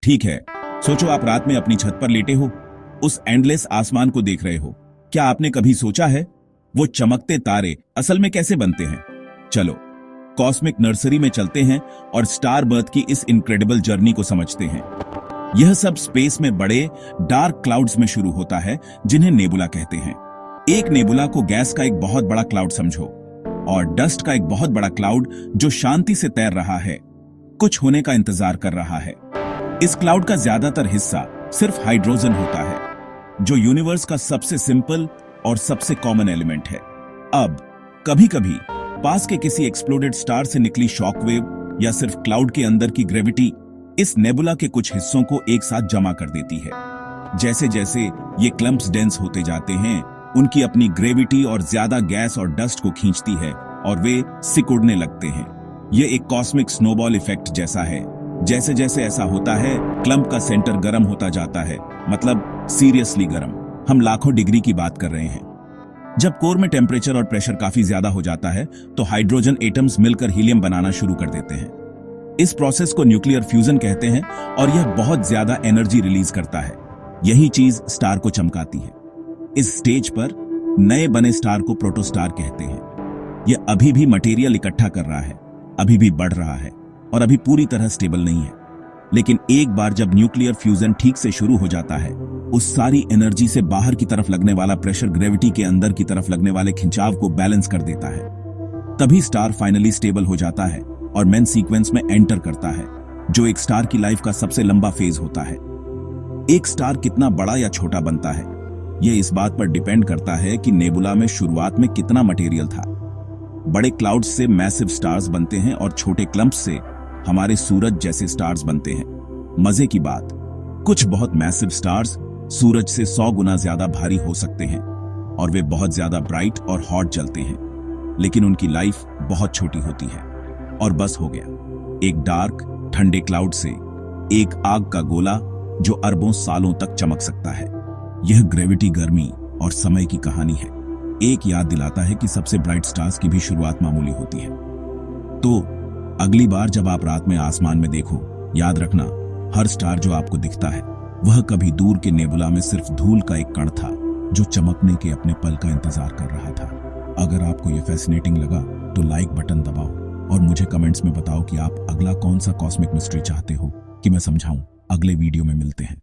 ठीक है, सोचो आप रात में अपनी छत पर लेटे हो, उस एंडलेस आसमान को देख रहे हो। क्या आपने कभी सोचा है वो चमकते तारे असल में कैसे बनते हैं? चलो कॉस्मिक नर्सरी में चलते हैं और स्टार बर्थ की इस इनक्रेडिबल जर्नी को समझते हैं। यह सब स्पेस में बड़े डार्क क्लाउड्स में शुरू होता है जिन्हें नेबुला कहते हैं। एक नेबुला को गैस का एक बहुत बड़ा क्लाउड समझो और डस्ट का एक बहुत बड़ा क्लाउड जो शांति से तैर रहा है, कुछ होने का इंतजार कर रहा है। इस क्लाउड का ज्यादातर हिस्सा सिर्फ हाइड्रोजन होता है, जो यूनिवर्स का सबसे सिंपल और सबसे कॉमन एलिमेंट है। अब कभी कभी पास के किसी एक्सप्लोडेड स्टार से निकली शॉकवेव या सिर्फ क्लाउड के अंदर की ग्रेविटी इस नेबुला के कुछ हिस्सों को एक साथ जमा कर देती है। जैसे जैसे ये क्लम्प्स डेंस होते जाते हैं, उनकी अपनी ग्रेविटी और ज्यादा गैस और डस्ट को खींचती है और वे सिकुड़ने लगते हैं। ये एक कॉस्मिक स्नोबॉल इफेक्ट जैसा है। जैसे जैसे ऐसा होता है, क्लम्प का सेंटर गर्म होता जाता है, मतलब सीरियसली गर्म। हम लाखों डिग्री की बात कर रहे हैं। जब कोर में टेम्परेचर और प्रेशर काफी ज्यादा हो जाता है तो हाइड्रोजन एटम्स मिलकर हीलियम बनाना शुरू कर देते हैं। इस प्रोसेस को न्यूक्लियर फ्यूजन कहते हैं और यह बहुत ज्यादा एनर्जी रिलीज करता है। यही चीज स्टार को चमकाती है। इस स्टेज पर नए बने स्टार को प्रोटोस्टार कहते हैं। यह अभी भी मटेरियल इकट्ठा कर रहा है, अभी भी बढ़ रहा है और अभी पूरी तरह स्टेबल नहीं है। लेकिन एक बार जब न्यूक्लियर फ्यूजन ठीक से शुरू हो जाता है, उस सारी एनर्जी से बाहर की तरफ लगने वाला प्रेशर ग्रेविटी के अंदर की तरफ लगने वाले खिंचाव को बैलेंस कर देता है। तभी स्टार फाइनली स्टेबल हो जाता है और मेन सीक्वेंस में एंटर करता है, जो एक स्टार की लाइफ का सबसे लंबा फेज होता है। एक स्टार कितना बड़ा या छोटा बनता है, यह इस बात पर डिपेंड करता है कि नेबुला में शुरुआत में कितना मटेरियल था। बड़े क्लाउड्स से मैसिव स्टार्स बनते हैं और छोटे क्लम्प्स से हमारे सूरज जैसे स्टार्स बनते हैं। मजे की बात, कुछ बहुत मैसिव स्टार्स सूरज से 100 गुना ज्यादा भारी हो सकते हैं और वे बहुत ज्यादा ब्राइट और हॉट जलते हैं, लेकिन उनकी लाइफ बहुत छोटी होती है। और बस हो गया, एक डार्क ठंडे क्लाउड से एक आग का गोला जो अरबों सालों तक चमक सकता है। यह ग्रेविटी, गर्मी और समय की कहानी है। एक याद दिलाता है कि सबसे ब्राइट स्टार्स की भी शुरुआत मामूली होती है। तो अगली बार जब आप रात में आसमान में देखो, याद रखना, हर स्टार जो आपको दिखता है वह कभी दूर के नेबुला में सिर्फ धूल का एक कण था जो चमकने के अपने पल का इंतजार कर रहा था। अगर आपको यह फैसिनेटिंग लगा तो लाइक बटन दबाओ और मुझे कमेंट्स में बताओ कि आप अगला कौन सा कॉस्मिक मिस्ट्री चाहते हो कि मैं समझाऊं। अगले वीडियो में मिलते हैं।